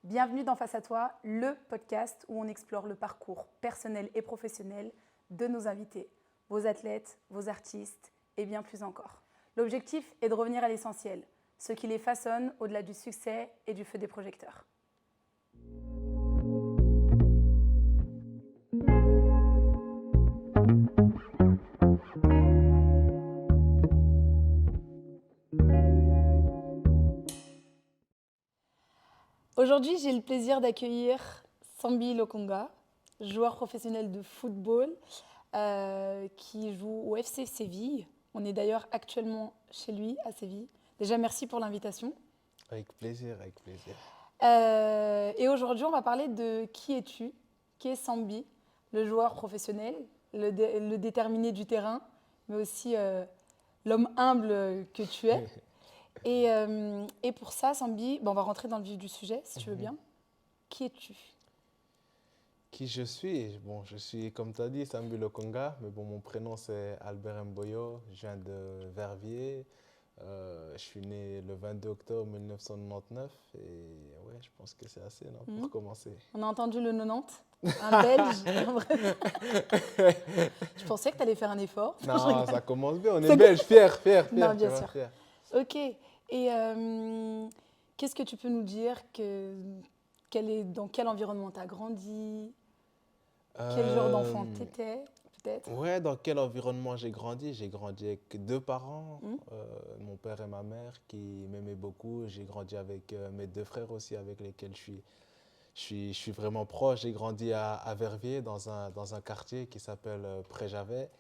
Bienvenue dans Face à toi, le podcast où on explore le parcours personnel et professionnel de nos invités, vos athlètes, vos artistes et bien plus encore. L'objectif est de revenir à l'essentiel, ce qui les façonne au-delà du succès et du feu des projecteurs. Aujourd'hui, j'ai le plaisir d'accueillir Sambi Lokonga, joueur professionnel de football qui joue au FC Séville. On est d'ailleurs actuellement chez lui à Séville. Déjà, merci pour l'invitation. Avec plaisir, avec plaisir. Et aujourd'hui, on va parler de qui es-tu, qui est Sambi, le joueur professionnel, le déterminé du terrain, mais aussi l'homme humble que tu es. Et pour ça, Sambi, on va rentrer dans le vif du sujet, si tu veux bien. Qui es-tu? Qui je suis? Bon, je suis, comme tu as dit, Sambi Lokonga, mais bon, mon prénom c'est Albert Mboyo, je viens de Verviers. Je suis né le 22 octobre 1999 et ouais, je pense que c'est assez non, pour commencer. On a entendu le 90, un Belge. En vrai. Je pensais que tu allais faire un effort. Non, ça commence bien, on est belge, fier, Non, tu bien vois, sûr. fier. Ok. Et qu'est-ce que tu peux nous dire dans quel environnement tu as grandi? Quel genre d'enfant tu étais, peut-être? Ouais, dans quel environnement j'ai grandi? J'ai grandi avec deux parents, mon père et ma mère, qui m'aimaient beaucoup. J'ai grandi avec mes deux frères aussi, avec lesquels je suis vraiment proche. J'ai grandi à Verviers, dans un quartier qui s'appelle Préjavet.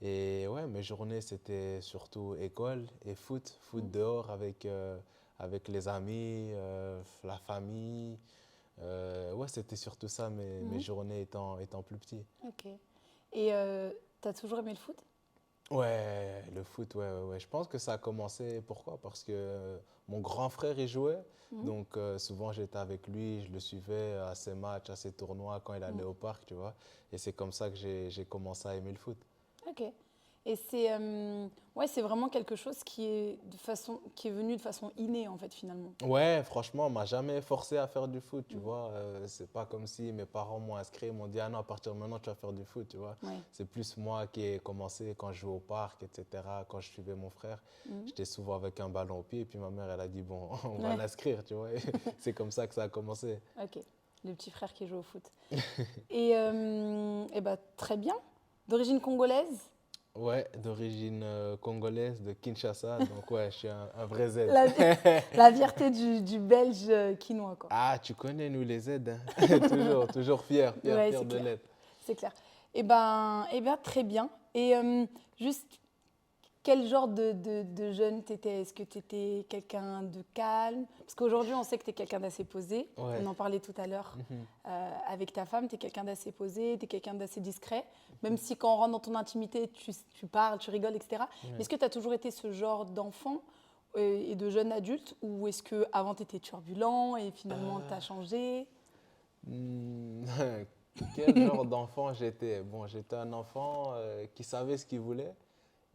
Et ouais, mes journées, c'était surtout école et foot dehors avec les amis, la famille. Ouais, c'était surtout ça, mes journées étant plus petit. Ok. Et tu as toujours aimé le foot? Ouais, le foot, ouais. Je pense que ça a commencé, pourquoi? Parce que mon grand frère y jouait, donc souvent j'étais avec lui, je le suivais à ses matchs, à ses tournois quand il allait au parc, tu vois. Et c'est comme ça que j'ai commencé à aimer le foot. Ok. Et c'est vraiment quelque chose qui est venu de façon innée, en fait, finalement. Ouais, franchement, on m'a jamais forcé à faire du foot, tu vois. C'est pas comme si mes parents m'ont inscrit, m'ont dit, ah non, à partir de maintenant, tu vas faire du foot, tu vois. Ouais. C'est plus moi qui ai commencé quand je jouais au parc, etc. Quand je suivais mon frère, j'étais souvent avec un ballon au pied. Et puis ma mère, elle a dit, bon, on va Ouais. l'inscrire, tu vois. Et c'est comme ça que ça a commencé. Ok. Le petit frère qui joue au foot. Et bah, très bien. D'origine congolaise? Ouais, d'origine congolaise, de Kinshasa. Donc ouais, je suis un vrai Z. La, la fierté du Belge quinois, quoi. Ah, tu connais, nous les Z, hein. Toujours fier Ouais, c'est de clair. l'être. C'est clair. Et ben, très bien. Et juste, quel genre de jeune t'étais? Est-ce que t'étais quelqu'un de calme? Parce qu'aujourd'hui, on sait que t'es quelqu'un d'assez posé. Ouais. On en parlait tout à l'heure avec ta femme. T'es quelqu'un d'assez posé, t'es quelqu'un d'assez discret. Même si quand on rentre dans ton intimité, tu parles, tu rigoles, etc. Mais est-ce que tu as toujours été ce genre d'enfant et de jeune adulte? Ou est-ce qu'avant, tu étais turbulent et finalement, tu as changé? Hmm, Quel genre d'enfant j'étais? Bon, j'étais un enfant qui savait ce qu'il voulait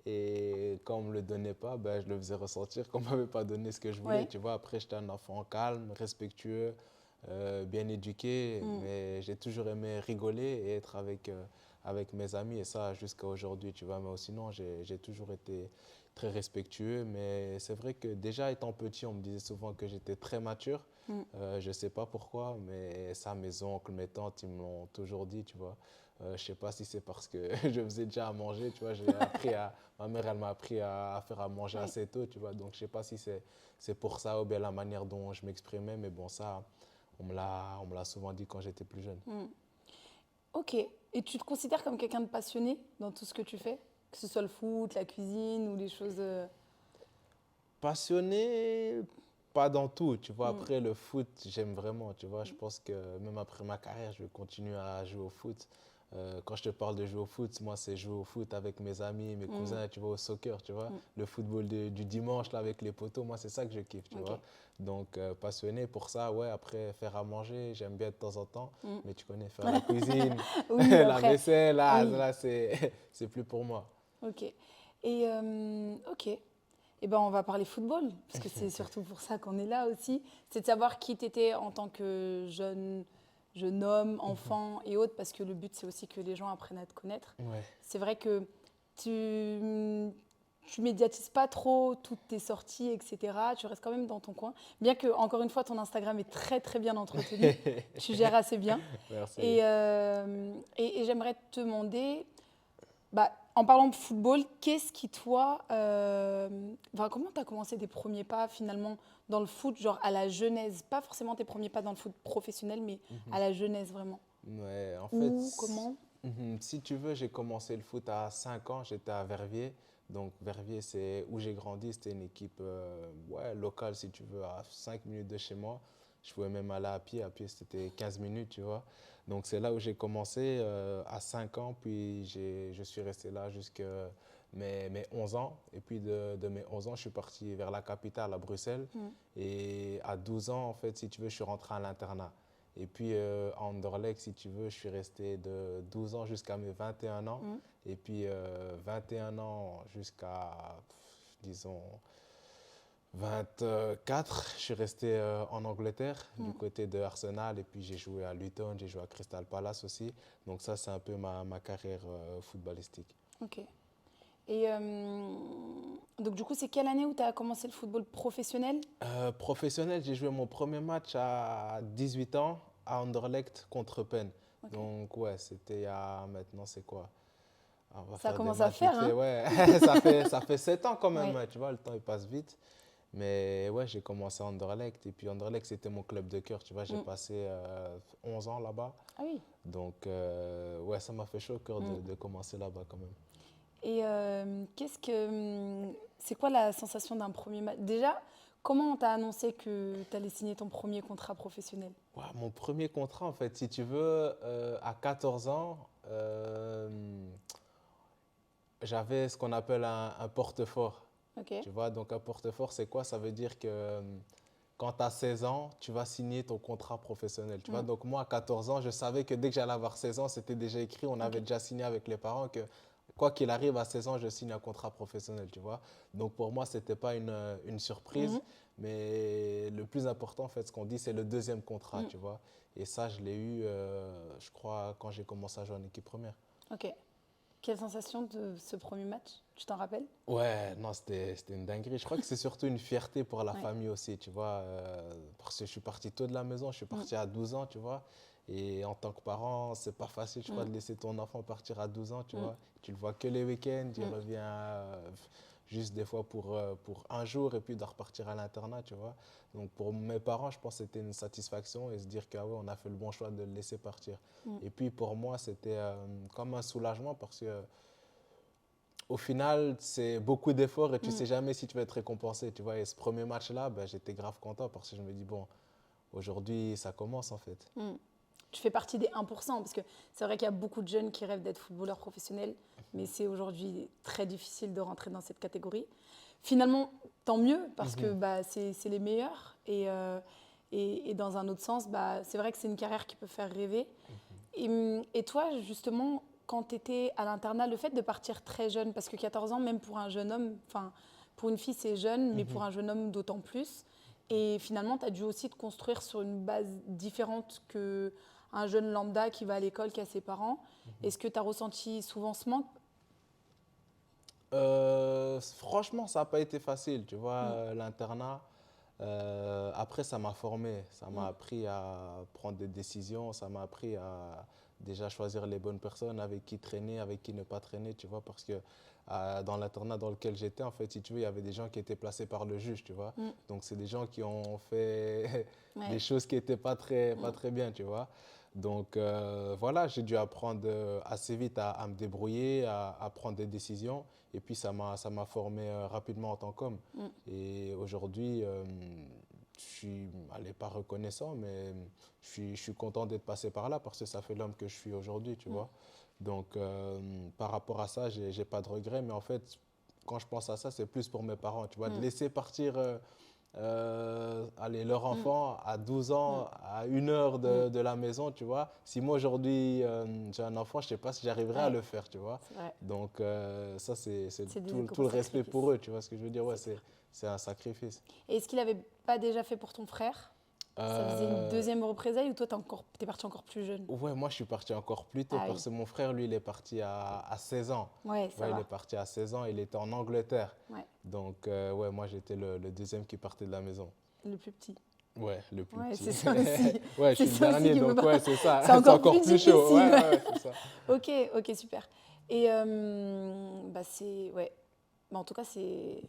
et quand on ne me le donnait pas, ben, je le faisais ressentir qu'on ne m'avait pas donné ce que je voulais. Ouais. Tu vois, après, j'étais un enfant calme, respectueux, bien éduqué, mais j'ai toujours aimé rigoler et être avec mes amis et ça jusqu'à aujourd'hui, tu vois. Mais sinon, j'ai toujours été très respectueux, mais c'est vrai que déjà étant petit, on me disait souvent que j'étais très mature. Je ne sais pas pourquoi, mais ça, mes oncles, mes tantes, ils me l'ont toujours dit, tu vois. Je ne sais pas si c'est parce que je faisais déjà à manger, tu vois. Ma mère, elle m'a appris à faire à manger Ouais. assez tôt, tu vois. Donc, je ne sais pas si c'est pour ça ou bien la manière dont je m'exprimais, mais bon, ça, on me l'a souvent dit quand j'étais plus jeune. Ok. Et tu te considères comme quelqu'un de passionné dans tout ce que tu fais? Que ce soit le foot, la cuisine ou les choses... Passionné, pas dans tout, tu vois. Après, le foot, j'aime vraiment, tu vois. Je pense que même après ma carrière, je vais continuer à jouer au foot. Quand je te parle de jouer au foot, moi, c'est jouer au foot avec mes amis, mes cousins, tu vois, au soccer, tu vois. Le football du dimanche, là, avec les poteaux, moi, c'est ça que je kiffe, tu Ok. vois. Donc, passionné pour ça, ouais. Après, faire à manger, j'aime bien de temps en temps. Mais tu connais, faire la cuisine, Oui, la après. vaisselle, Oui. là c'est plus pour moi. Ok. Et ok. Eh ben, on va parler football, parce que c'est surtout pour ça qu'on est là aussi. C'est de savoir qui tu étais en tant que jeune homme, enfant et autres, parce que le but, c'est aussi que les gens apprennent à te connaître. Ouais. C'est vrai que tu médiatises pas trop toutes tes sorties, etc. Tu restes quand même dans ton coin. Bien que, encore une fois, ton Instagram est très, très bien entretenu. Tu gères assez bien. Merci. Et j'aimerais te demander, bah, en parlant de football, qu'est-ce qui, toi, enfin, comment tu as commencé tes premiers pas finalement dans le foot, genre à la genèse? Pas forcément tes premiers pas dans le foot professionnel, mais à la genèse vraiment. Ouais, en fait, Où, comment? si tu veux, j'ai commencé le foot à 5 ans, j'étais à Verviers. Donc Verviers, c'est où j'ai grandi, c'était une équipe ouais, locale, si tu veux, à 5 minutes de chez moi. Je pouvais même aller à pied c'était 15 minutes, tu vois. Donc c'est là où j'ai commencé à 5 ans, puis je suis resté là jusqu'à mes 11 ans. Et puis de mes 11 ans, je suis parti vers la capitale, à Bruxelles. Et à 12 ans, en fait, si tu veux, je suis rentré à l'internat. Et puis à Anderlecht, si tu veux, je suis resté de 12 ans jusqu'à mes 21 ans. Et puis 21 ans jusqu'à, disons, 24, je suis resté en Angleterre, du côté de Arsenal. Et puis j'ai joué à Luton, j'ai joué à Crystal Palace aussi. Donc ça, c'est un peu ma carrière footballistique. Ok. Et donc, du coup, c'est quelle année où tu as commencé le football professionnel? Professionnel, j'ai joué mon premier match à 18 ans à Anderlecht contre Penn. Ok. Donc ouais, c'était il y a maintenant, c'est quoi? On va Ça faire des commence à maths vite faire, fait, hein? ouais. Ça fait 7 ans quand même, Ouais. tu vois, le temps il passe vite. Mais ouais, j'ai commencé à Anderlecht. Et puis Anderlecht, c'était mon club de cœur, tu vois. J'ai passé 11 ans là-bas. Ah oui. Donc ouais, ça m'a fait chaud au cœur de commencer là-bas quand même. Et c'est quoi la sensation d'un premier match? Déjà, comment on t'a annoncé que tu allais signer ton premier contrat professionnel? Ouais, mon premier contrat, en fait, si tu veux, à 14 ans, j'avais ce qu'on appelle un porte-fort. Ok. Tu vois, donc un porte-fort, c'est quoi? Ça veut dire que quand tu as 16 ans, tu vas signer ton contrat professionnel. Tu vois, donc moi, à 14 ans, je savais que dès que j'allais avoir 16 ans, c'était déjà écrit, on avait Ok. déjà signé avec les parents que quoi qu'il arrive, à 16 ans, je signe un contrat professionnel, tu vois. Donc pour moi, ce n'était pas une surprise, mais le plus important, en fait, ce qu'on dit, c'est le deuxième contrat, tu vois. Et ça, je l'ai eu, je crois, quand j'ai commencé à jouer en équipe première. Ok. Quelle sensation de ce premier match? Tu t'en rappelles? Ouais, non, c'était une dinguerie. Je crois que c'est surtout une fierté pour la Ouais. famille aussi, tu vois. Parce que je suis parti tôt de la maison, je suis parti à 12 ans, tu vois. Et en tant que parent, c'est pas facile, je crois, de laisser ton enfant partir à 12 ans, tu vois. Tu le vois que les week-ends, il revient juste des fois pour un jour et puis de repartir à l'internat, tu vois. Donc pour mes parents, je pense que c'était une satisfaction et se dire que ah ouais, on a fait le bon choix de le laisser partir. Et puis pour moi, c'était comme un soulagement parce que au final, c'est beaucoup d'efforts et tu sais jamais si tu vas être récompensé, tu vois. Et ce premier match-là, ben, j'étais grave content parce que je me dis, bon, aujourd'hui, ça commence en fait. Tu fais partie des 1%, parce que c'est vrai qu'il y a beaucoup de jeunes qui rêvent d'être footballeurs professionnels, mais c'est aujourd'hui très difficile de rentrer dans cette catégorie. Finalement, tant mieux, parce que bah, c'est les meilleurs. Et dans un autre sens, bah, c'est vrai que c'est une carrière qui peut faire rêver. Et toi, justement, quand tu étais à l'internat, le fait de partir très jeune, parce que 14 ans, même pour un jeune homme, enfin, pour une fille, c'est jeune, mais pour un jeune homme, d'autant plus. Et finalement, tu as dû aussi te construire sur une base différente qu'un jeune lambda qui va à l'école, qui a ses parents. Est-ce que tu as ressenti souvent ce manque? Franchement, ça n'a pas été facile, tu vois, l'internat. Après, ça m'a formé, ça m'a appris à prendre des décisions, ça m'a appris à déjà choisir les bonnes personnes, avec qui traîner, avec qui ne pas traîner, tu vois, parce que dans l'internat dans lequel j'étais, en fait, si tu veux, il y avait des gens qui étaient placés par le juge, tu vois. Donc, c'est des gens qui ont fait Ouais. des choses qui n'étaient pas très bien, tu vois. Donc, voilà, j'ai dû apprendre assez vite à me débrouiller, à prendre des décisions. Et puis, ça m'a formé rapidement en tant qu'homme. Et aujourd'hui, je suis, allez, pas reconnaissant, mais je suis content d'être passé par là parce que ça fait l'homme que je suis aujourd'hui, tu vois. Donc, par rapport à ça, j'ai pas de regrets. Mais en fait, quand je pense à ça, c'est plus pour mes parents, tu vois, de laisser partir allez, leur enfant à 12 ans, à 1 heure de la maison, tu vois. Si moi aujourd'hui j'ai un enfant, je ne sais pas si j'arriverai à Ouais, le faire, tu vois. c'est vrai. Donc ça, c'est C'est des tout gros le respect sacrifices. pour eux, tu vois ce que je veux dire. Ouais, C'est clair. c'est un sacrifice. Et est-ce qu'il n'avait pas déjà fait pour ton frère? Ça faisait une Euh, deuxième représailles ou toi, t'es parti encore plus jeune? Ouais, moi je suis parti encore plus tôt Ah oui, parce que mon frère, lui, il est parti à 16 ans. ouais, Tu ça vois, il est va. parti à 16 ans, il était en Angleterre. Ouais, Donc, ouais, moi j'étais le deuxième qui partait de la maison. le plus petit. Ouais, le plus Ouais, petit. c'est ça aussi. Ouais, je C'est suis le ça aussi dernier, qui peut donc pas. ouais, c'est ça. C'est C'est encore plus encore plus chaud. difficile. Ouais, Ouais. ouais, ouais, c'est ça. Ok, ok, super. Et bah c'est, ouais. Bah, en tout cas, c'est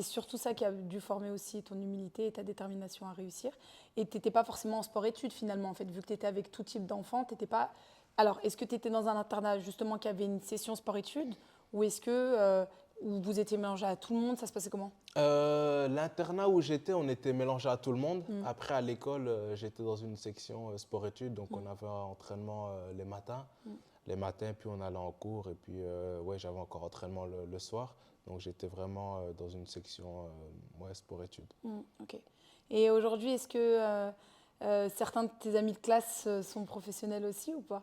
surtout ça qui a dû former aussi ton humilité et ta détermination à réussir. Et tu n'étais pas forcément en sport-études finalement, en fait, vu que tu étais avec tout type d'enfants, t'étais pas. Alors, est-ce que tu étais dans un internat justement qui avait une session sport-études ou est-ce que où vous étiez mélangé à tout le monde? Ça se passait comment? L'internat où j'étais, on était mélangé à tout le monde. Mm, Après, à l'école, j'étais dans une section sport-études, donc mm, on avait un entraînement les matins. mm, Les matins, puis on allait en cours, et puis ouais, j'avais encore entraînement le soir. Donc j'étais vraiment dans une section ouais, sport-études. ok. Et aujourd'hui, est-ce que certains de tes amis de classe sont professionnels aussi ou pas?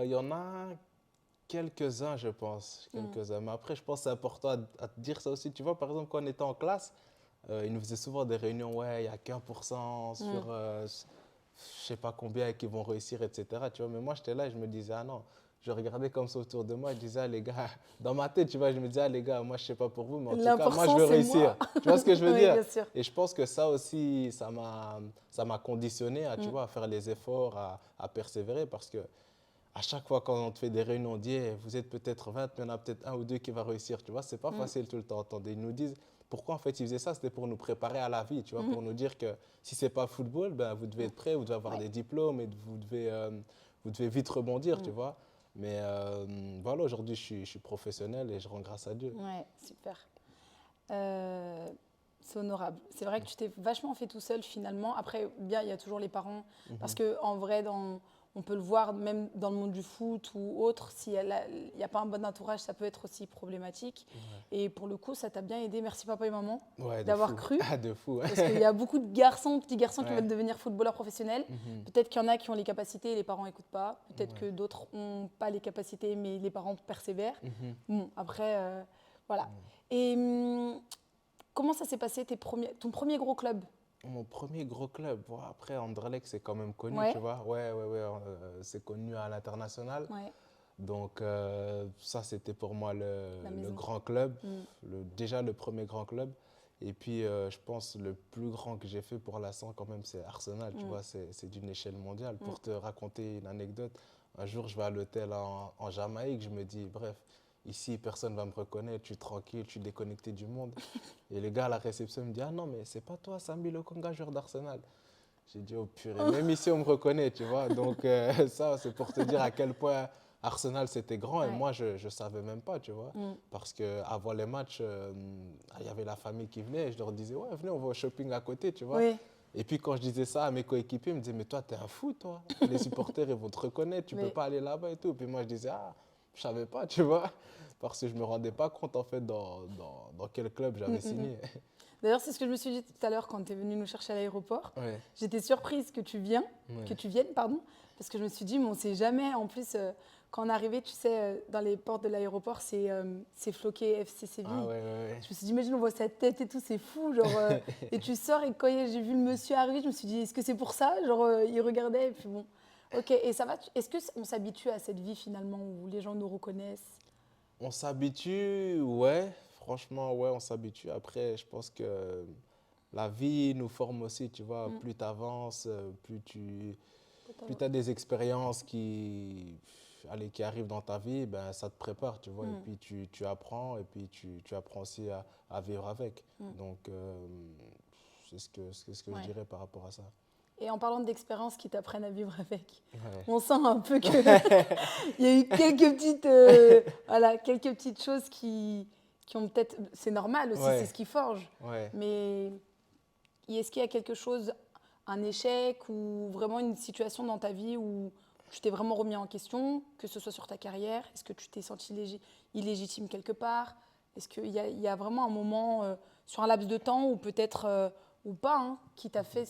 Il y en a quelques-uns, je pense. Mm, Quelques-uns. Mais après, je pense que c'est important à te dire ça aussi. Tu vois, par exemple, quand on était en classe, ils nous faisaient souvent des réunions, ouais, il n'y a qu'1% mm, sur je sais pas combien qui vont réussir, etc. Tu vois, mais moi, j'étais là et je me disais, ah non. Je regardais comme ça autour de moi, je disais, ah les gars, dans ma tête, tu vois, je me disais, ah les gars, moi, je sais pas pour vous, mais en tout cas, moi, je L'important, veux c'est réussir. moi. Tu vois ce que je veux Oui, dire? bien sûr. Et je pense que ça aussi, ça m'a conditionné à, tu Mm, vois, à faire les efforts, à persévérer, parce que à chaque fois quand on te fait des réunions, on dit eh, vous êtes peut-être 20, mais il y en a peut-être un ou deux qui va réussir. Tu vois, c'est pas mm, facile tout le temps. Attendez, ils nous disent pourquoi en fait ils faisaient ça, c'était pour nous préparer à la vie, tu vois, mm. pour nous dire que si c'est pas football, ben vous devez être prêt, vous devez avoir Ouais. des diplômes et vous devez vite rebondir, tu Mm. vois. Mais voilà, aujourd'hui je suis professionnel et je rends grâce à Dieu. Ouais, super. Euh, c'est honorable. C'est vrai que tu t'es vachement fait tout seul finalement. Après, bien, il y a toujours les parents. Parce Mhm. que en vrai, on peut le voir même dans le monde du foot ou autre, s'il n'y a pas un bon entourage, ça peut être aussi problématique. Et pour le coup, ça t'a bien aidé. Merci papa et maman Ouais, de d'avoir fou. cru. Ah, de fou. Parce qu'il y a beaucoup de garçons, petits garçons qui Ouais. veulent devenir footballeurs professionnels. Mhm. Peut-être qu'il y en a qui ont les capacités et les parents n'écoutent pas. Peut-être Ouais. que d'autres n'ont pas les capacités mais les parents persévèrent. Mhm. Bon, après, voilà. Et comment ça s'est passé ton premier gros club? Mon premier gros club, bon, après Anderlecht c'est quand même connu, Ouais, tu vois. Ouais, ouais, ouais, c'est connu à l'international. ouais, Donc ça c'était pour moi la le maison. grand club, Mm, déjà le premier grand club. Et puis je pense le plus grand que j'ai fait pour l'instant quand même c'est Arsenal, tu mm, vois, c'est d'une échelle mondiale. mm. Pour te raconter une anecdote, un jour je vais à l'hôtel en Jamaïque, je me dis bref, ici personne ne va me reconnaître, je suis tranquille, je suis déconnecté du monde. Et le gars à la réception me dit ah non mais c'est pas toi Samy Lokonga, joueur d'Arsenal. J'ai dit, oh purée, même ici on me reconnaît, tu vois. Donc ça, c'est pour te dire à quel point Arsenal c'était grand et Ouais, moi je ne savais même pas, tu vois. mm. Parce qu'avant les matchs, il y avait la famille qui venait et je leur disais, ouais, venez, on va au shopping à côté, tu vois. Oui, Et puis quand je disais ça à mes coéquipiers, ils me disaient, mais toi, t'es un fou, toi. Les supporters, ils vont te reconnaître, tu peux oui. pas aller là-bas et tout. Puis moi, je disais, ah, je savais pas, tu vois. Parce que je me rendais pas compte, en fait, dans quel club Mm, j'avais mm, mm. signé. D'ailleurs, c'est ce que je me suis dit tout à l'heure quand tu es venu nous chercher à l'aéroport. Ouais, J'étais surprise que ouais, tu viennes, pardon, parce que je me suis dit, mais on ne sait jamais. En plus, quand on arrivait, tu sais, dans les portes de l'aéroport, c'est floqué FC ah Séville. ouais, ouais, Je me suis dit, imagine, on voit sa tête et tout, c'est fou. Genre, et tu sors, et quand j'ai vu le monsieur arriver, je me suis dit, est-ce que c'est pour ça? Genre, il regardait, et puis bon. Ok, et ça va? Est-ce qu'on s'habitue à cette vie finalement où les gens nous reconnaissent? On s'habitue, ouais, franchement, ouais, on s'habitue. Après, je pense que la vie nous forme aussi, tu vois. Mm, Plus tu avances, plus totalement. tu as des expériences allez, qui arrivent dans ta vie, ben, ça te prépare, tu vois. Et Mm, puis tu apprends, et puis tu apprends aussi à vivre avec. mm, Donc, c'est ce que je ouais. dirais par rapport à ça. Et en parlant d'expériences qui t'apprennent à vivre avec, Ouais. on sent un peu que il y a eu voilà, quelques petites choses qui ont peut-être. C'est normal aussi, c'est Ouais, ce qui forge. ouais. Mais est-ce qu'il y a quelque chose, un échec ou vraiment une situation dans ta vie où tu t'es vraiment remis en question, que ce soit sur ta carrière? Est-ce que tu t'es senti illégitime quelque part? Est-ce qu'il y a vraiment un moment sur un laps de temps ou peut-être ou pas, hein, qui t'a fait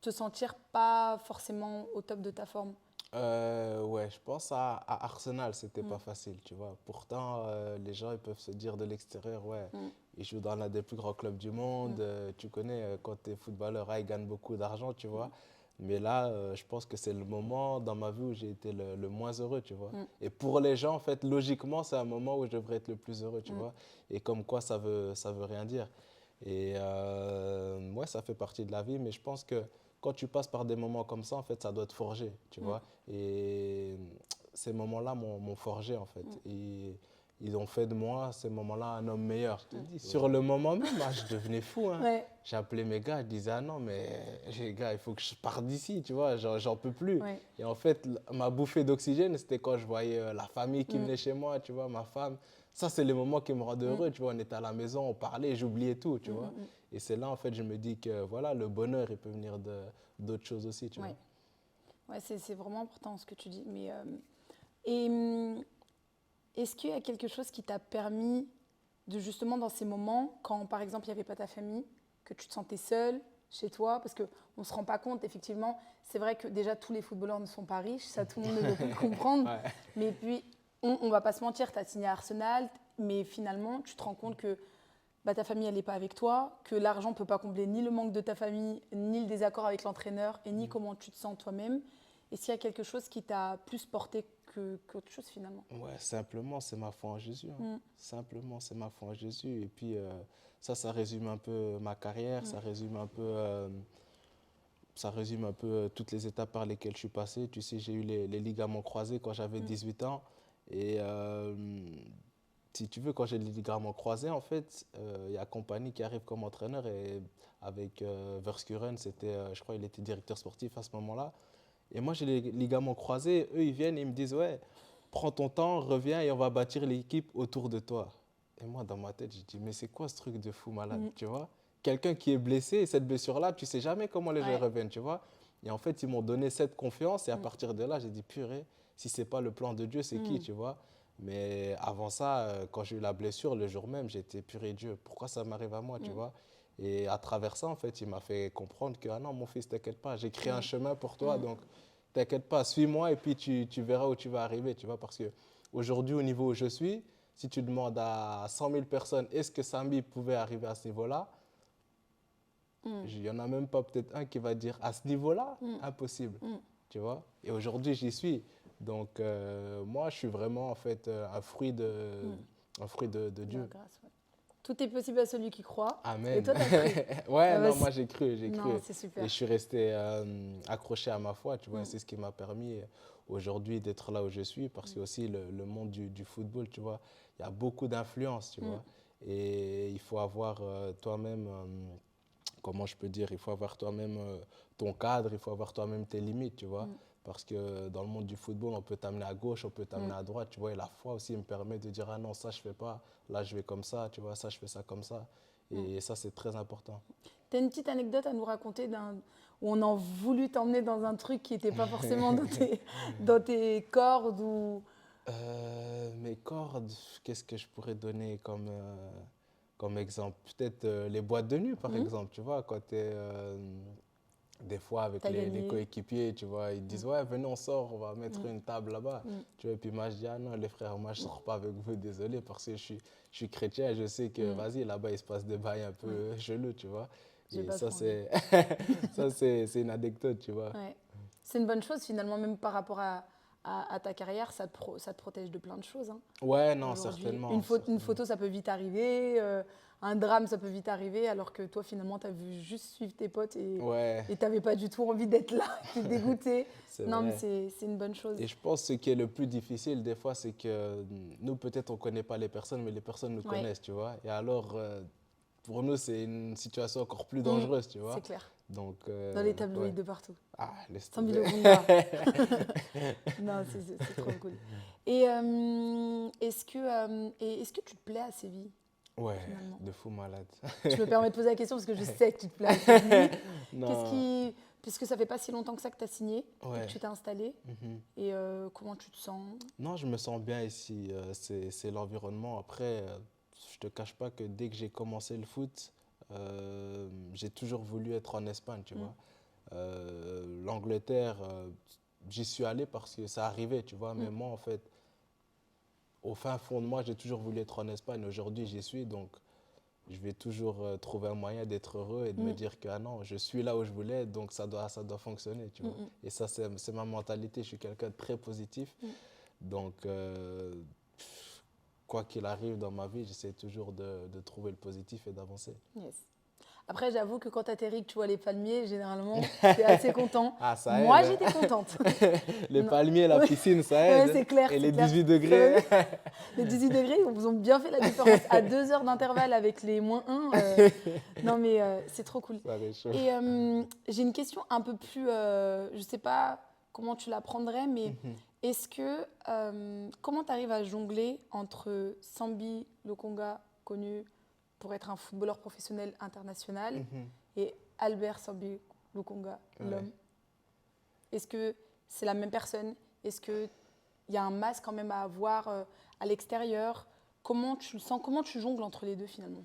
te sentir pas forcément au top de ta forme? Ouais, je pense à Arsenal, c'était pas facile, tu vois. Pourtant, les gens ils peuvent se dire de l'extérieur, ouais, Mm. ils jouent dans l'un des plus grands clubs du monde. Tu connais, quand tu es footballeur, ils gagnent beaucoup d'argent, tu vois. Mais là, je pense que c'est le moment dans ma vie où j'ai été le moins heureux, tu vois. Mm. Et pour les gens, en fait, logiquement, c'est un moment où je devrais être le plus heureux, tu Mm. vois. Et comme quoi, ça veut rien dire. Et ouais, ça fait partie de la vie, mais je pense que quand tu passes par des moments comme ça, en fait, ça doit te forger, tu Mm. vois. Et ces moments-là m'ont forgé, en fait. Mm. Et ils ont fait de moi, ces moments-là, un homme meilleur. Je te dis, sur le moment même, ah, je devenais fou, hein. Ouais, J'appelais mes gars, je disais, ah non, mais les gars, il faut que je parte d'ici, tu vois, j'en peux plus. ouais. Et en fait, ma bouffée d'oxygène, c'était quand je voyais la famille qui Mm. venait chez moi, tu vois, ma femme. Ça, c'est les moments qui me rendent Mm. heureux, tu vois. On était à la maison, on parlait, j'oubliais tout, tu Mm, vois. mm, Et c'est là, en fait, je me dis que, voilà, le bonheur, il peut venir d'autres choses aussi, tu ouais. vois. Ouais, c'est vraiment important ce que tu dis. Mais, et est-ce qu'il y a quelque chose qui t'a permis de justement dans ces moments, quand par exemple il n'y avait pas ta famille, que tu te sentais seule chez toi, parce qu'on ne se rend pas compte, effectivement, c'est vrai que déjà tous les footballeurs ne sont pas riches, ça tout le monde ne veut pas le comprendre, Ouais. mais puis on ne va pas se mentir, tu as signé à Arsenal, mais finalement tu te rends compte que bah, ta famille elle n'est pas avec toi, que l'argent ne peut pas combler ni le manque de ta famille, ni le désaccord avec l'entraîneur, et ni comment tu te sens toi-même. Est-ce qu'il y a quelque chose qui t'a plus porté qu'autre chose finalement? Ouais, simplement, c'est ma foi en Jésus, hein. Mm. Simplement, c'est ma foi en Jésus. Et puis, ça résume un peu ma carrière, ça résume un peu toutes les étapes par lesquelles je suis passé. Tu sais, j'ai eu les ligaments croisés quand j'avais Mm. 18 ans. Et si tu veux, quand j'ai les ligaments croisés, en fait, il y a Compagnie qui arrive comme entraîneur. Et avec Verskuren, je crois qu'il était directeur sportif à ce moment-là. Et moi, j'ai les ligaments croisés. Eux, ils viennent et ils me disent, ouais, prends ton temps, reviens et on va bâtir l'équipe autour de toi. Et moi, dans ma tête, je dis, mais c'est quoi ce truc de fou malade, Mm. tu vois? Quelqu'un qui est blessé, et cette blessure-là, tu sais jamais comment les gens Ouais. reviennent, tu vois? Et en fait, ils m'ont donné cette confiance et à Mm. partir de là, j'ai dit, purée, si c'est pas le plan de Dieu, c'est qui, Mm. tu vois? Mais avant ça, quand j'ai eu la blessure, le jour même, j'étais purée Dieu, pourquoi ça m'arrive à moi, tu Mm. vois? Et à travers ça, en fait, il m'a fait comprendre que, ah non, mon fils, t'inquiète pas, j'ai créé un Mm. chemin pour toi, Mm. donc t'inquiète pas, suis-moi et puis tu verras où tu vas arriver, tu vois? Parce que aujourd'hui, au niveau où je suis, si tu demandes à 100 000 personnes, est-ce que Sambi pouvait arriver à ce niveau-là? Mm. Il n'y en a même pas peut-être un qui va dire à ce niveau-là, Mm. impossible, Mm. tu vois? Et aujourd'hui, j'y suis. Donc, moi, je suis vraiment en fait un fruit de De la Dieu. grâce, ouais. Tout est possible à celui qui croit. Et Amen. toi, t'as cru. Ouais, Ah bah, non, moi j'ai cru, j'ai cru. non, c'est Et super. je suis resté accroché à ma foi, tu vois. Mm. C'est ce qui m'a permis aujourd'hui d'être là où je suis, parce que aussi le monde du football, tu vois, il y a beaucoup d'influence, tu Mm. vois. Et il faut avoir toi-même, comment je peux dire, il faut avoir toi-même ton cadre, il faut avoir toi-même tes limites, tu vois. Mm. Parce que dans le monde du football, on peut t'amener à gauche, on peut t'amener Mm. à droite, tu vois. Et la foi aussi me permet de dire, ah non, ça je fais pas, là je vais comme ça, tu vois, ça je fais ça comme ça. Mm. Et ça, c'est très important. T'as une petite anecdote à nous raconter où on a voulu t'emmener dans un truc qui n'était pas forcément dans tes cordes ou... Mes cordes, qu'est-ce que je pourrais donner comme exemple? Peut-être les boîtes de nuit, par Mm. exemple, tu vois, quand tu es des fois avec T'as les gagné. coéquipiers, tu vois, ils te disent, ouais, venez, on sort, on va mettre Mm. une table là-bas. Mm. Tu vois, et puis moi, je dis, ah non, les frères, moi, je ne sors pas avec vous, désolé, parce que je suis chrétien et je sais que, Mm. vas-y, là-bas, il se passe des bails un Ouais. peu chelous, tu vois. J'ai Et pas ça, trop envie. c'est une anecdote, tu vois. Ouais. C'est une bonne chose finalement, même par rapport à ta carrière, ça te protège de plein de choses, hein. Ouais, non, Aujourd'hui, certainement, une certainement. photo, ça peut vite arriver, un drame, ça peut vite arriver, alors que toi, finalement, tu as vu juste suivre tes potes et Ouais, tu n'avais pas du tout envie d'être là, tu es dégoûté. c'est Non, mais vrai. c'est une bonne chose. Et je pense que ce qui est le plus difficile des fois, c'est que nous, peut-être, on ne connaît pas les personnes, mais les personnes nous Ouais. connaissent, tu vois. Et alors, pour nous, c'est une situation encore plus Mm, dangereuse, tu vois. c'est clair. Donc, Dans les ouais. tabloïds de partout. Ah, laisse 100 000 tomber. euros de gras. Non, c'est trop cool. Et est-ce que tu te plais à Séville, Ouais, finalement? de fou malade. Je me permets de poser la question parce que je sais que tu te plais à Séville. Non, Puisque ça fait pas si longtemps que ça que tu as signé et ouais. que tu t'es installé, Mhm. et comment tu te sens? Non, je me sens bien ici. C'est l'environnement. Après, je te cache pas que dès que j'ai commencé le foot, j'ai toujours voulu être en Espagne, tu vois. L'Angleterre, j'y suis allé parce que ça arrivait, tu vois. Mais moi, en fait, au fin fond de moi, j'ai toujours voulu être en Espagne. Aujourd'hui, j'y suis, donc je vais toujours trouver un moyen d'être heureux et de me dire que ah non, je suis là où je voulais, donc ça doit fonctionner, tu vois. Et ça, c'est ma mentalité. Je suis quelqu'un de très positif. Donc, quoi qu'il arrive dans ma vie, j'essaie toujours de trouver le positif et d'avancer. Yes. Après, j'avoue que quand tu atterris, que tu vois les palmiers, généralement, tu es assez content. Ah, ça Moi, aide. j'étais contente. Les Non. palmiers, la Ouais. piscine, ça Ouais, aide. c'est clair. Et c'est les clair. 18 Ça va degrés. mieux. Les 18 degrés, ils ont bien fait la différence. À 2 heures d'intervalle avec les -1, non, mais c'est trop cool. Ça réchauffe. Et j'ai une question un peu plus, je ne sais pas comment tu la prendrais, mais est-ce que, comment tu arrives à jongler entre Sambi Lokonga, connu pour être un footballeur professionnel international, et Albert Sambi Lokonga, l'homme? Est-ce que c'est la même personne? Est-ce qu'il y a un masque quand même à avoir à l'extérieur? Comment tu le sens? Comment tu jongles entre les deux finalement?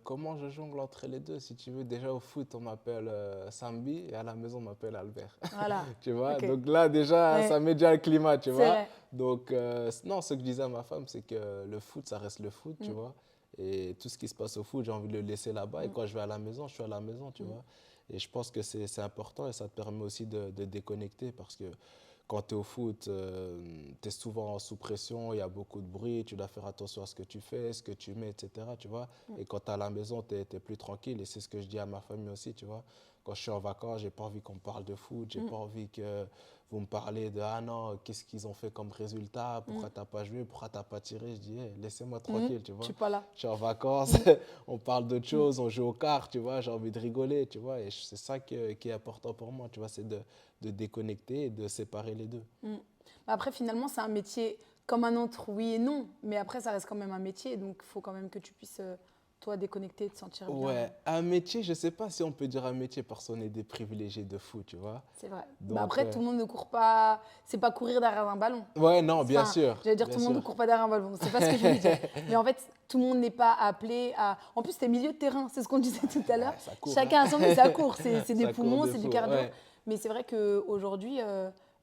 Comment je jongle entre les deux? Si tu veux, déjà au foot, on m'appelle Sambi et à la maison, on m'appelle Albert. Voilà. Tu vois? Ok. Donc là, déjà, Ouais. ça met déjà le climat, tu C'est vois? vrai. Donc, non, ce que je disais à ma femme, c'est que le foot, ça reste le foot, tu vois? Et tout ce qui se passe au foot, j'ai envie de le laisser là-bas. Et quand je vais à la maison, je suis à la maison, tu vois? Et je pense que c'est important et ça te permet aussi de déconnecter parce que quand tu es au foot, tu es souvent sous pression, il y a beaucoup de bruit, tu dois faire attention à ce que tu fais, ce que tu mets, etc. Tu vois? Et quand tu es à la maison, tu es plus tranquille. Et c'est ce que je dis à ma famille aussi, tu vois? Quand je suis en vacances, j'ai pas envie qu'on me parle de foot, j'ai pas envie que vous me parlez de ah non, qu'est-ce qu'ils ont fait comme résultat, pourquoi t'as pas joué, pourquoi t'as pas tiré. Je dis, hey, laissez-moi tranquille, tu Je vois? suis pas là. Je suis en vacances, on parle d'autre chose, on joue aux cartes, tu vois, j'ai envie de rigoler, tu vois, et c'est ça qui est important pour moi, tu vois, c'est de déconnecter et de séparer les deux. Après, finalement, c'est un métier comme un autre, oui et non. Mais après, ça reste quand même un métier. Donc, il faut quand même que tu puisses, toi, déconnecter et te sentir bien. Ouais, un métier, je sais pas si on peut dire un métier parce qu'on est des privilégiés de fou, tu vois. C'est vrai. Bah Donc, après, tout le monde ne court pas. C'est pas courir derrière un ballon. ouais, non, bien Enfin, sûr, j'allais dire bien tout le monde ne sûr. court pas derrière un ballon. C'est pas ce que je voulais dire. Mais en fait, tout le monde n'est pas appelé à. En plus, c'est milieu de terrain. C'est ce qu'on disait tout à l'heure. Ouais, ça court, Chacun a son mais ça court. C'est des ça court poumons, de c'est du fou, cardio. ouais. Mais c'est vrai qu'aujourd'hui,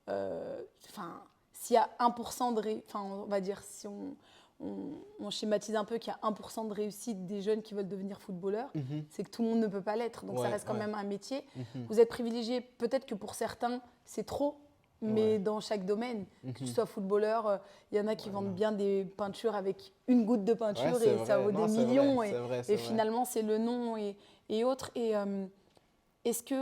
enfin, s'il y a 1% enfin, on va dire, si on schématise un peu qu'il y a 1% de réussite des jeunes qui veulent devenir footballeurs, c'est que tout le monde ne peut pas l'être. Donc ça Ouais, reste quand ouais. même un métier. Vous êtes privilégié, peut-être que pour certains, c'est trop, mais Ouais. dans chaque domaine, que tu sois footballeur, il y en a qui vendent non. bien des peintures avec une goutte de peinture Ouais, c'est et ça vrai, vaut non, des c'est millions. vrai, c'est vrai, Et c'est vrai. finalement, c'est le nom et autres. Et est-ce que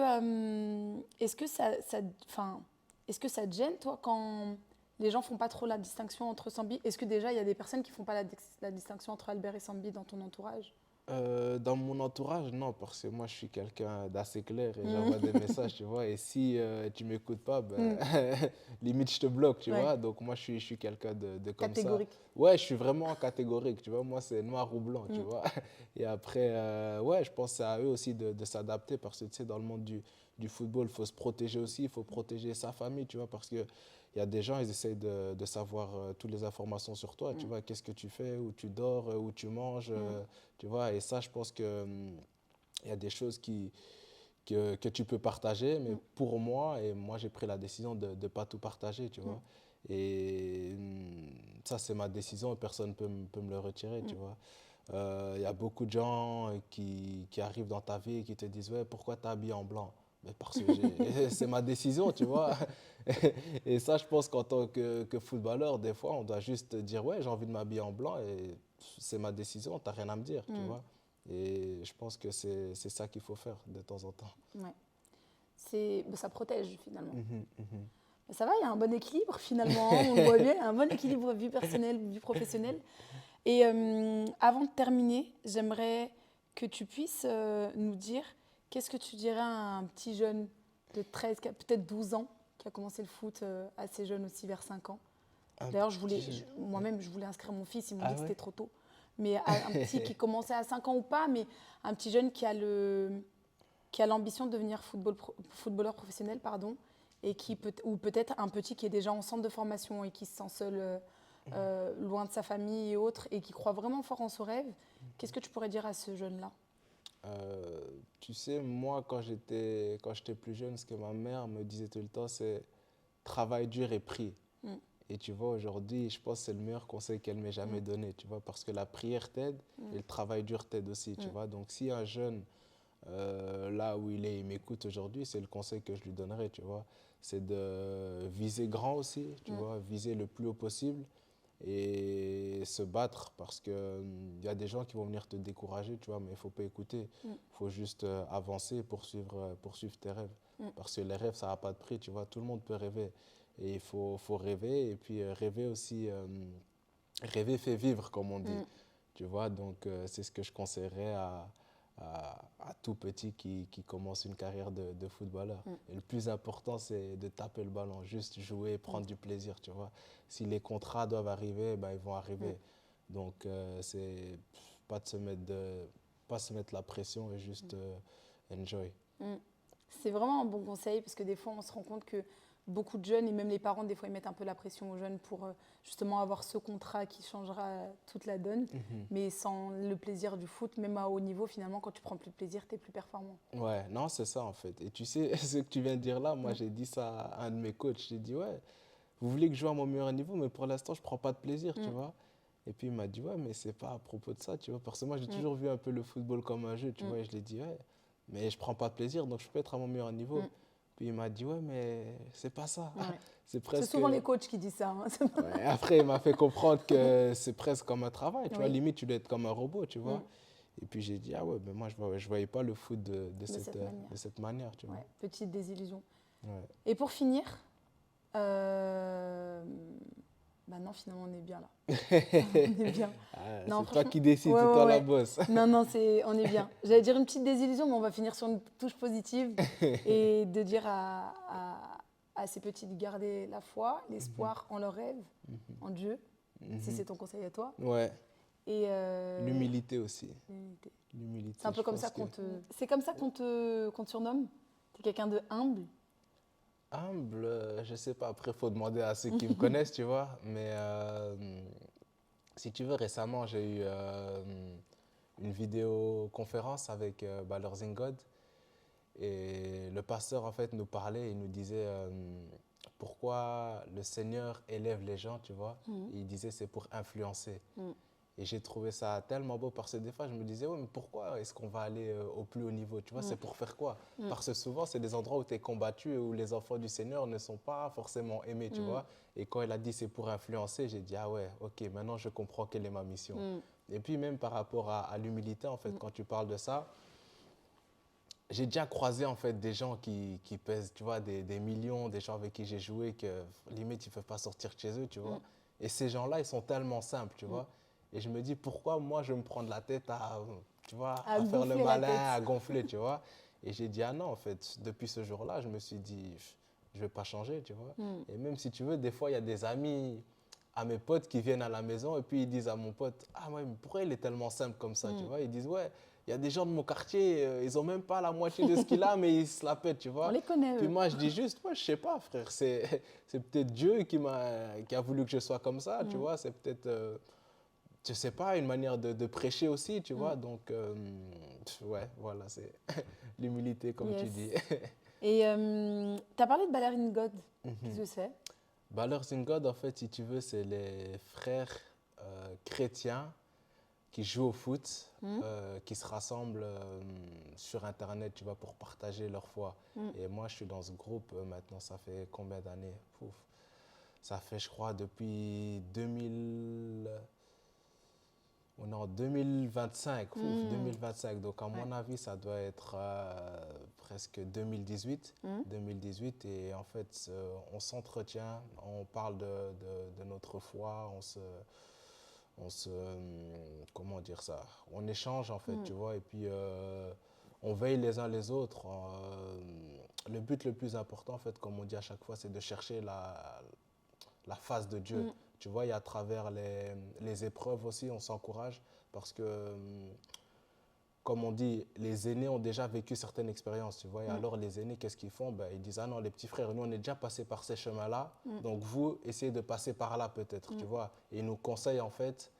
enfin, est-ce que ça te gêne, toi, quand les gens font pas trop la distinction entre Sambi? Est-ce que déjà, il y a des personnes qui font pas la distinction entre Albert et Sambi dans ton entourage? Dans mon entourage, non, parce que moi, je suis quelqu'un d'assez clair et j'envoie des messages, tu vois. Et si tu m'écoutes pas, ben, limite, je te bloque, tu Ouais. vois. Donc, moi, je suis quelqu'un de comme ça. Catégorique. Ouais, je suis vraiment catégorique, tu vois. Moi, c'est noir ou blanc, tu vois. Et après, ouais, je pense que c'est à eux aussi de s'adapter parce que, tu sais, dans le monde du football, il faut se protéger aussi, il faut protéger sa famille, tu vois, parce que il y a des gens, ils essayent de savoir toutes les informations sur toi, tu vois, qu'est-ce que tu fais, où tu dors, où tu manges, tu vois. Et ça, je pense que il y a des choses que tu peux partager, mais pour moi, et moi j'ai pris la décision de ne pas tout partager, tu vois. Et ça, c'est ma décision et personne ne peut me le retirer, tu vois. Il y a beaucoup de gens qui arrivent dans ta vie et qui te disent ouais, pourquoi tu es habillé en blanc? Mais parce que c'est ma décision, tu vois. Et ça, je pense qu'en tant que footballeur, des fois, on doit juste dire ouais, j'ai envie de m'habiller en blanc et c'est ma décision, tu n'as rien à me dire, tu vois. Et je pense que c'est ça qu'il faut faire de temps en temps. Ouais. Ça protège finalement. Ça va, il y a un bon équilibre finalement, on le voit bien, un bon équilibre vie personnelle, vie professionnelle. Et avant de terminer, j'aimerais que tu puisses nous dire qu'est-ce que tu dirais à un petit jeune de 13, peut-être 12 ans, qui a commencé le foot assez jeune aussi, vers 5 ans. D'ailleurs, moi-même, je voulais inscrire mon fils, ils m'ont dit que ouais? c'était trop tôt. Mais un petit qui commençait à 5 ans ou pas, mais un petit jeune qui a l'ambition de devenir footballeur professionnel, pardon, et ou peut-être un petit qui est déjà en centre de formation et qui se sent seul loin de sa famille et autres, et qui croit vraiment fort en son rêve. Qu'est-ce que tu pourrais dire à ce jeune-là? Tu sais, moi, quand j'étais plus jeune, ce que ma mère me disait tout le temps, c'est travail dur et prie. Mm. Et tu vois, aujourd'hui, je pense que c'est le meilleur conseil qu'elle m'ait jamais donné, tu vois, parce que la prière t'aide et le travail dur t'aide aussi, tu vois. Donc, si un jeune, là où il est, il m'écoute aujourd'hui, c'est le conseil que je lui donnerais, tu vois. C'est de viser grand aussi, tu vois, viser le plus haut possible et se battre parce que il y a des gens qui vont venir te décourager, tu vois, mais il faut pas écouter. Il faut juste avancer et poursuivre tes rêves. Parce que les rêves, ça n'a pas de prix, tu vois. Tout le monde peut rêver. Et il faut rêver. Et puis rêver aussi, rêver fait vivre, comme on dit. Tu vois, donc c'est ce que je conseillerais à tout petit qui commence une carrière de footballeur. Et le plus important, c'est de taper le ballon, juste jouer, prendre du plaisir, tu vois. Si les contrats doivent arriver, ben, ils vont arriver. Donc, c'est pas de se mettre pas se mettre la pression et juste enjoy. Mm. C'est vraiment un bon conseil parce que des fois, on se rend compte que beaucoup de jeunes et même les parents, des fois, ils mettent un peu la pression aux jeunes pour justement avoir ce contrat qui changera toute la donne. Mais sans le plaisir du foot, même à haut niveau, finalement, quand tu prends plus de plaisir, tu es plus performant. Ouais, non, c'est ça en fait. Et tu sais, ce que tu viens de dire là, moi j'ai dit ça à un de mes coachs. J'ai dit, ouais, vous voulez que je joue à mon meilleur niveau, mais pour l'instant, je prends pas de plaisir, tu vois. Et puis il m'a dit, ouais, mais c'est pas à propos de ça, tu vois. Parce que moi, j'ai toujours vu un peu le football comme un jeu, tu vois. Et je lui ai dit, ouais, mais je prends pas de plaisir, donc je peux être à mon meilleur niveau. Puis il m'a dit, ouais, mais c'est pas ça. Ouais. C'est C'est presque. souvent les coachs qui disent ça. Hein. Ouais, après, il m'a fait comprendre que c'est presque comme un travail, tu vois. Oui. Limite, tu dois être comme un robot, tu vois. Et puis j'ai dit, ah ouais, mais moi, je voyais pas le foot de cette manière, tu vois. Ouais, petite désillusion. Ouais. Et pour finir, bah non, finalement, on est bien là. On est bien. Ah, Non, c'est toi franchement, qui décides, ouais, c'est ouais, toi la ouais. boss. Non, non, on est bien. J'allais dire une petite désillusion, mais on va finir sur une touche positive et de dire à ces petits de garder la foi, l'espoir en leur rêve, en Dieu, si c'est ton conseil à toi. Ouais, Et l'humilité aussi. l'humilité. L'humilité, C'est un peu je comme pense ça que... C'est comme ça qu'on te surnomme. T'es quelqu'un de humble. Humble, je sais pas, après, il faut demander à ceux qui me connaissent, tu vois. Mais si tu veux, récemment, j'ai eu une vidéoconférence avec Ballers in God. Et le pasteur, en fait, nous parlait, il nous disait pourquoi le Seigneur élève les gens, tu vois. Et il disait c'est pour influencer. Et j'ai trouvé ça tellement beau parce que des fois, je me disais, ouais, mais pourquoi est-ce qu'on va aller au plus haut niveau, tu vois, c'est pour faire quoi? Parce que souvent, c'est des endroits où tu es combattu et où les enfants du Seigneur ne sont pas forcément aimés, tu vois. Et quand il a dit c'est pour influencer, j'ai dit, ah ouais, ok, maintenant je comprends quelle est ma mission. Et puis même par rapport à l'humilité, en fait, quand tu parles de ça, j'ai déjà croisé en fait des gens qui pèsent, tu vois, des millions, des gens avec qui j'ai joué que limite ils ne peuvent pas sortir de chez eux, tu vois. Et ces gens-là, ils sont tellement simples, tu vois. Et je me dis, pourquoi moi je me prends de la tête tu vois, À à faire le gonfler la malin, tête. à gonfler, tu vois. Et j'ai dit, ah non, en fait, depuis ce jour-là, je me suis dit, je ne vais pas changer, tu vois. Et même si tu veux, des fois, il y a des amis à mes potes qui viennent à la maison et puis ils disent à mon pote, ah ouais, mais pourquoi il est tellement simple comme ça, tu vois. Ils disent, ouais, il y a des gens de mon quartier, ils ont même pas la moitié de ce qu'il a, mais ils se la pètent, tu On vois. les connaît, Puis eux. moi, je dis juste, moi, je sais pas, frère, c'est peut-être Dieu qui a voulu que je sois comme ça, tu vois. C'est peut-être, je sais pas, une manière de prêcher aussi, tu vois. Donc, ouais, voilà, c'est l'humilité, comme tu Yes. dis. Et tu as parlé de Ballerine God. Qu'est-ce que c'est? Ballers in God, en fait, si tu veux, c'est les frères chrétiens qui jouent au foot, qui se rassemblent sur Internet, tu vois, pour partager leur foi. Et moi, je suis dans ce groupe maintenant, ça fait combien d'années? Pouf. Ça fait, je crois, depuis 2000... On est en 2025, pouf, 2025. Donc, à mon avis, ça doit être presque 2018. 2018. Et en fait, on s'entretient, on parle de notre foi, comment dire ça? On échange en fait, tu vois, et puis on veille les uns les autres. Le but le plus important, en fait, comme on dit à chaque fois, c'est de chercher la face de Dieu. Tu vois, et à travers les épreuves aussi, on s'encourage parce que comme on dit, les aînés ont déjà vécu certaines expériences, tu vois. Et alors, les aînés, qu'est-ce qu'ils font? Ben, ils disent, ah non, les petits frères, nous, on est déjà passés par ces chemins-là. Donc, vous, essayez de passer par là, peut-être, tu vois. Et ils nous conseillent, en fait,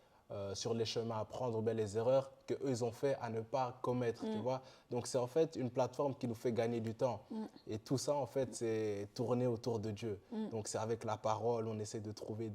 sur les chemins à prendre, ben, les erreurs qu'eux, ils ont fait à ne pas commettre, tu vois. Donc, c'est en fait une plateforme qui nous fait gagner du temps. Et tout ça, en fait, c'est tourné autour de Dieu. Donc, c'est avec la parole, on essaie de trouver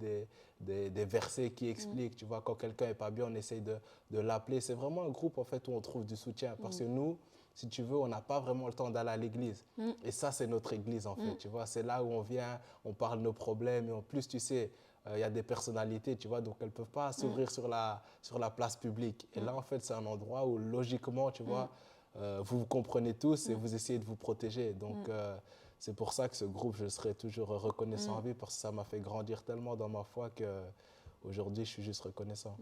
des versets qui expliquent, tu vois. Quand quelqu'un n'est pas bien, on essaie de l'appeler. C'est vraiment un groupe, en fait, où on trouve du soutien. Parce que nous, si tu veux, on n'a pas vraiment le temps d'aller à l'église. Et ça, c'est notre église, en fait, tu vois. C'est là où on vient, on parle de nos problèmes. Et en plus, tu sais, il y a des personnalités, tu vois, donc elles ne peuvent pas s'ouvrir sur la place publique. Et là, en fait, c'est un endroit où, logiquement, tu vois, vous vous comprenez tous et vous essayez de vous protéger. Donc, c'est pour ça que ce groupe, je serai toujours reconnaissant à lui parce que ça m'a fait grandir tellement dans ma foi qu'aujourd'hui, je suis juste reconnaissant.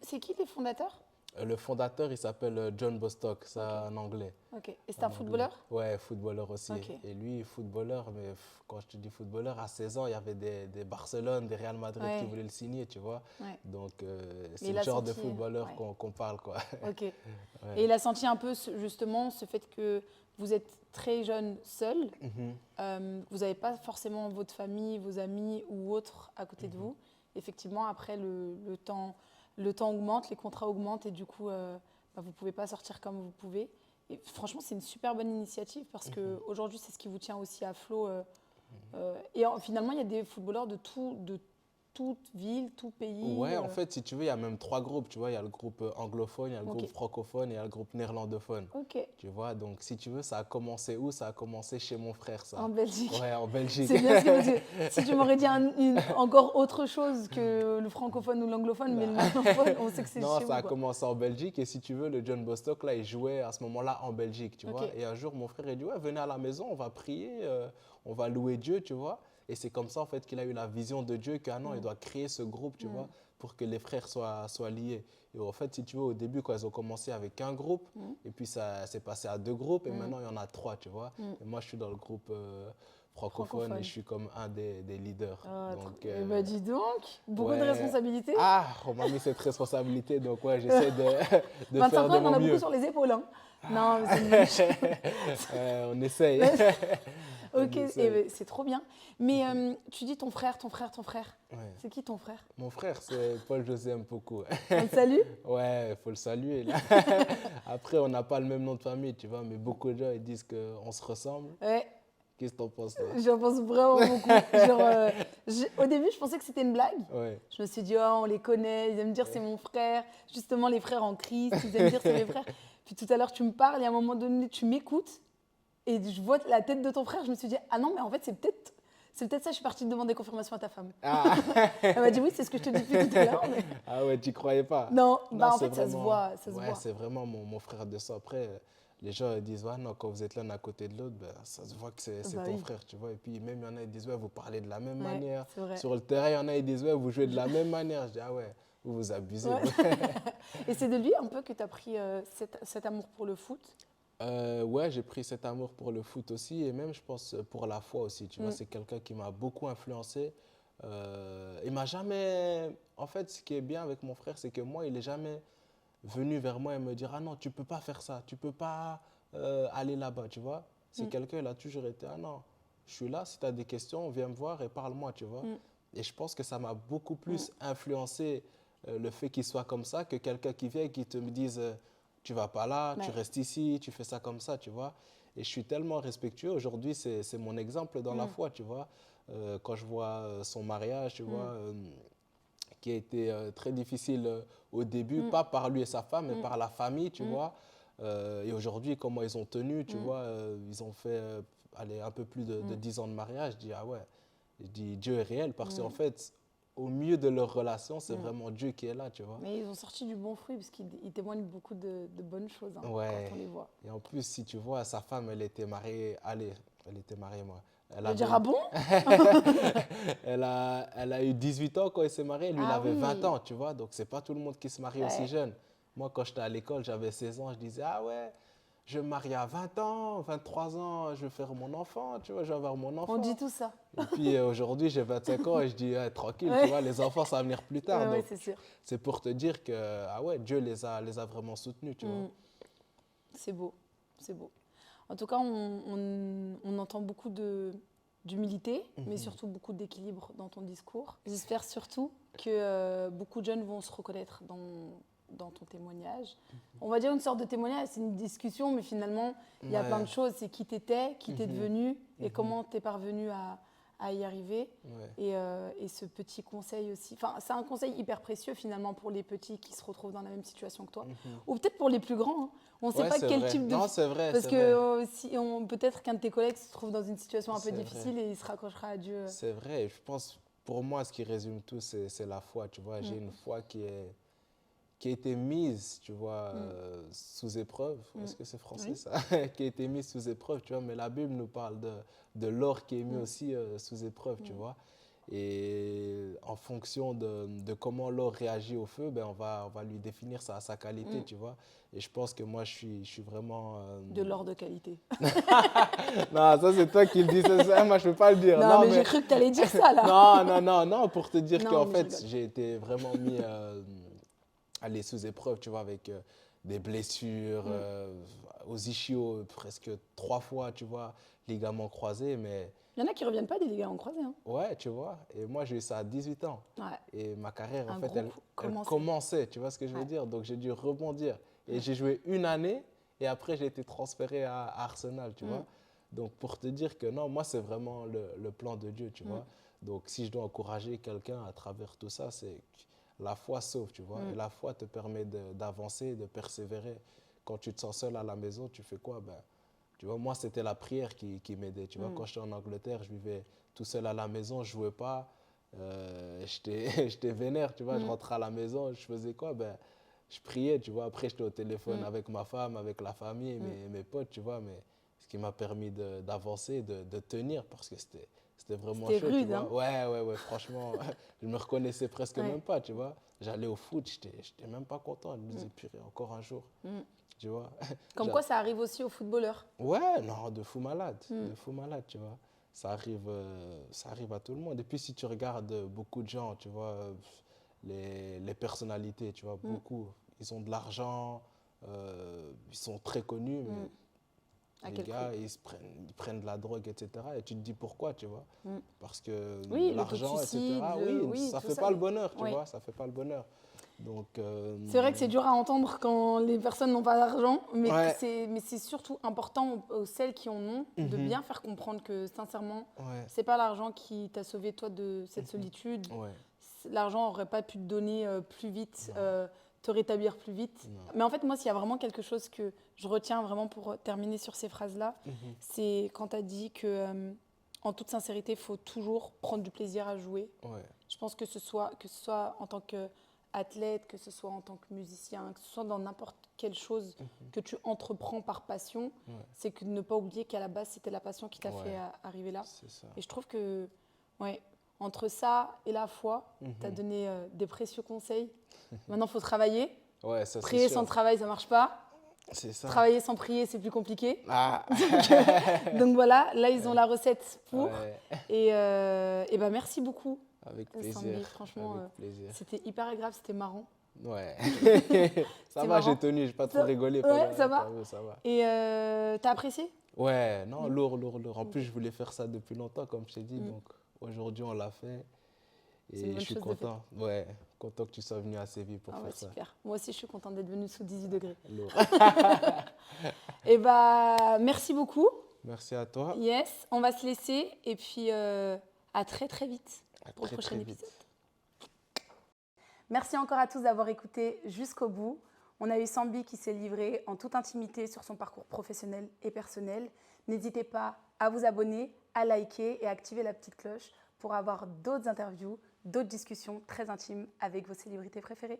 C'est qui les fondateurs? Le fondateur, il s'appelle John Bostock, c'est un Anglais. Ok. Et c'est un footballeur? Ouais, footballeur aussi. Ok. Et lui, footballeur, mais quand je te dis footballeur, à 16 ans, il y y avait des Barcelone, des Real Madrid qui voulaient le signer, tu vois. Ouais. Donc, c'est il le a genre de senti, footballeur ouais. qu'on parle, quoi. Ok. Et il a senti un peu justement ce fait que vous êtes très jeune seul, vous n'avez pas forcément votre famille, vos amis ou autres à côté de vous. Effectivement, après le temps augmente, les contrats augmentent et du coup, vous ne pouvez pas sortir comme vous pouvez. Et franchement, c'est une super bonne initiative parce qu'aujourd'hui, c'est ce qui vous tient aussi à flot. Finalement, il y a des footballeurs de toute ville, tout pays. Ouais, en fait, si tu veux, il y a même 3 groupes, tu vois. Il y a le groupe anglophone, il y a le groupe francophone et il y a le groupe néerlandophone. Ok. Tu vois, donc si tu veux, ça a commencé où? Ça a commencé chez mon frère, ça. En Belgique. Ouais, en Belgique. C'est bien ce que vous dites. Si tu m'aurais dit encore autre chose que le francophone ou l'anglophone, mais le néerlandophone, on sait que c'est Non, chez ça a vous. commencé en Belgique et si tu veux, le John Bostock, là, il jouait à ce moment-là en Belgique, tu vois. Et un jour, mon frère, il dit, ouais, venez à la maison, on va prier, on va louer Dieu, tu vois. Et c'est comme ça, en fait, qu'il a eu la vision de Dieu qu'un non, il doit créer ce groupe, tu vois, pour que les frères soient liés. Et en fait, si tu veux, au début, quand ils ont commencé avec un groupe, et puis ça s'est passé à 2 groupes, et maintenant, il y en a 3, tu vois. Et moi, je suis dans le groupe francophone et je suis comme un des leaders. Donc, Dis donc, beaucoup de responsabilités. Ah, on m'a mis cette responsabilité, donc ouais, j'essaie de 25 faire de ans, on en mon a mieux. beaucoup sur les épaules. Hein. Non, mais c'est On essaye. Ok, c'est trop bien. Mais tu dis ton frère. Ouais. C'est qui ton frère? Mon frère, c'est Paul-José Mpoku. On le salue? Ouais, il faut le saluer. Là. Après, on n'a pas le même nom de famille, tu vois, mais beaucoup de gens ils disent qu'on se ressemble. Ouais. Qu'est-ce que t'en penses, toi? J'en pense vraiment beaucoup. Genre, au début, je pensais que c'était une blague. Ouais. Je me suis dit, oh, on les connaît, ils aiment dire c'est mon frère. Justement, les frères en Christ, ils aiment dire c'est mes frères. Puis tout à l'heure, tu me parles et à un moment donné, tu m'écoutes. Et je vois la tête de ton frère, je me suis dit, ah non, mais en fait, c'est peut-être ça, je suis partie de demander confirmation à ta femme. Ah. Elle m'a dit, oui, c'est ce que je te dis depuis tout à l'heure. Mais... Ah ouais, tu croyais pas? Non, en fait, vraiment, ça se voit. Ouais, c'est vraiment mon frère de sang. Après, les gens ils disent, ouais, non, quand vous êtes l'un à côté de l'autre, ben, ça se voit que c'est ton frère, tu vois. Et puis même, il y en a, ils disent, ouais, vous parlez de la même manière. Sur le terrain, il y en a, ils disent, ouais, vous jouez de la même manière. Je dis, ah ouais, vous abusez. Ouais. Et c'est de lui un peu que tu as pris cet amour pour le foot? Ouais, j'ai pris cet amour pour le foot aussi et même, je pense, pour la foi aussi. Tu vois, c'est quelqu'un qui m'a beaucoup influencé. Il m'a jamais... En fait, ce qui est bien avec mon frère, c'est que moi, il n'est jamais venu vers moi et me dire « Ah non, tu ne peux pas faire ça, tu ne peux pas aller là-bas, tu vois ?» C'est quelqu'un, il a toujours été « Ah non, je suis là, si tu as des questions, viens me voir et parle-moi, tu vois ?» Et je pense que ça m'a beaucoup plus influencé le fait qu'il soit comme ça que quelqu'un qui vient et qui te me dise tu vas pas là, tu restes ici, tu fais ça comme ça, tu vois. Et je suis tellement respectueux. Aujourd'hui, c'est mon exemple dans la foi, tu vois. Quand je vois son mariage, tu vois, qui a été très difficile au début, pas par lui et sa femme, mais par la famille, tu vois. Et aujourd'hui, comment ils ont tenu, tu vois, ils ont fait un peu plus de 10 ans de mariage. Je dis, ah ouais, je dis, Dieu est réel parce qu'en fait, au milieu de leur relation, c'est vraiment Dieu qui est là, tu vois. Mais ils ont sorti du bon fruit parce qu'ils témoignent beaucoup de bonnes choses quand on les voit. Et en plus, si tu vois, sa femme, elle était mariée, elle était mariée, moi. Elle avait... dire, ah bon? elle a eu 18 ans quand elle s'est mariée, lui, il avait 20 ans, tu vois. Donc, c'est pas tout le monde qui se marie aussi jeune. Moi, quand j'étais à l'école, j'avais 16 ans, je disais, ah ouais, je vais me marier à 20 ans, 23 ans, je vais faire mon enfant, tu vois, je vais avoir mon enfant. On dit tout ça. Et puis aujourd'hui, j'ai 25 ans et je dis, tranquille, tu vois, les enfants, ça va venir plus tard. Ouais, donc, c'est sûr. c'est pour te dire que, ah ouais, Dieu les a vraiment soutenus, tu vois. C'est beau, c'est beau. En tout cas, on entend beaucoup d'humilité, mais surtout beaucoup d'équilibre dans ton discours. J'espère surtout que beaucoup de jeunes vont se reconnaître dans ton témoignage. On va dire une sorte de témoignage, c'est une discussion, mais finalement, il y a plein de choses. C'est qui t'étais, qui t'es devenu, et comment t'es parvenu à y arriver. Et ce petit conseil aussi. Enfin, c'est un conseil hyper précieux finalement pour les petits qui se retrouvent dans la même situation que toi. Ou peut-être pour les plus grands. Hein. On ne sait pas quel type de... Non, c'est vrai. Parce que peut-être qu'un de tes collègues se trouve dans une situation un peu difficile et il se raccrochera à Dieu. C'est vrai. Je pense, pour moi, ce qui résume tout, c'est la foi. Tu vois, j'ai une foi qui a été mise, tu vois, sous épreuve. Est-ce que c'est français ça? Qui a été mise sous épreuve, tu vois. Mais la Bible nous parle de l'or qui est mis aussi sous épreuve, tu vois. Et en fonction de comment l'or réagit au feu, ben on va lui définir sa qualité, tu vois. Et je pense que moi, je suis vraiment... De l'or de qualité. Non, ça c'est toi qui le dis, ça, moi je ne peux pas le dire. Non, mais j'ai cru que tu allais dire ça là. Non, pour te dire qu'en fait, j'ai été vraiment mis sous épreuve, tu vois, avec des blessures, aux ischios presque 3 fois, tu vois, ligaments croisés, mais... Il y en a qui ne reviennent pas des ligaments croisés. Hein. Ouais, tu vois. Et moi, j'ai eu ça à 18 ans. Ouais. Et ma carrière, en fait, elle commençait. Tu vois ce que je veux dire? Donc, j'ai dû rebondir. Et j'ai joué 1 année. Et après, j'ai été transféré à Arsenal, tu vois. Donc, pour te dire que non, moi, c'est vraiment le plan de Dieu, tu vois. Donc, si je dois encourager quelqu'un à travers tout ça, c'est la foi sauve, tu vois. Et la foi te permet d'avancer, de persévérer. Quand tu te sens seul à la maison, tu fais quoi? Ben, tu vois, moi, c'était la prière qui m'aidait. Tu vois, quand j'étais en Angleterre, je vivais tout seul à la maison, je ne jouais pas. J'étais vénère, tu vois. Je rentrais à la maison, je faisais quoi? Ben, je priais, tu vois. Après, j'étais au téléphone avec ma femme, avec la famille, mes potes, tu vois. Mais ce qui m'a permis d'avancer, de tenir, parce que c'était vraiment chaud, rude, tu vois. Hein? Ouais, franchement, je me reconnaissais presque même pas, tu vois. J'allais au foot, j'étais même pas content. Je me disais, purée, encore un jour. Tu vois. Comme quoi, ça arrive aussi aux footballeurs. Ouais, non, de fou malade, tu vois. Ça arrive à tout le monde. Et puis, si tu regardes beaucoup de gens, tu vois, les personnalités, tu vois, beaucoup, ils ont de l'argent, ils sont très connus, mais les gars, ils prennent de la drogue, etc. Et tu te dis pourquoi, tu vois. Parce que l'argent, etc., ça ne fait pas le bonheur, tu vois, ça ne fait pas le bonheur. Donc, c'est vrai que c'est dur à entendre quand les personnes n'ont pas d'argent, mais c'est surtout important aux celles qui en ont de bien faire comprendre que sincèrement, c'est pas l'argent qui t'a sauvé toi de cette solitude. L'argent n'aurait pas pu te donner plus vite, te rétablir plus vite. Mais en fait, moi, s'il y a vraiment quelque chose que je retiens vraiment pour terminer sur ces phrases-là, c'est quand tu as dit que, en toute sincérité, il faut toujours prendre du plaisir à jouer. Je pense que ce soit en tant que athlète, que ce soit en tant que musicien, que ce soit dans n'importe quelle chose que tu entreprends par passion, c'est que de ne pas oublier qu'à la base, c'était la passion qui t'a fait arriver là. Et je trouve que, entre ça et la foi, tu as donné des précieux conseils. Maintenant, il faut travailler. Prier sans travail, ça ne marche pas. C'est ça. Travailler sans prier, c'est plus compliqué. Donc voilà, là, ils ont la recette pour. Et ben, merci beaucoup. Avec plaisir. Sambi, franchement, c'était hyper agréable, c'était marrant. Ouais. Ça va, j'ai tenu, j'ai pas trop rigolé. Ça va. Et t'as apprécié? Ouais, non, lourd. En plus, je voulais faire ça depuis longtemps, comme je t'ai dit. Donc aujourd'hui, on l'a fait. Et je suis content. Ouais, content que tu sois venu à Séville pour faire ça. Super. Moi aussi, je suis contente d'être venue sous 18 degrés. Lourd. Et bah, merci beaucoup. Merci à toi. Yes, on va se laisser. Et puis, à très, très vite pour le prochain épisode. Merci encore à tous d'avoir écouté jusqu'au bout. On a eu Sambi qui s'est livré en toute intimité sur son parcours professionnel et personnel. N'hésitez pas à vous abonner, à liker et à activer la petite cloche pour avoir d'autres interviews, d'autres discussions très intimes avec vos célébrités préférées.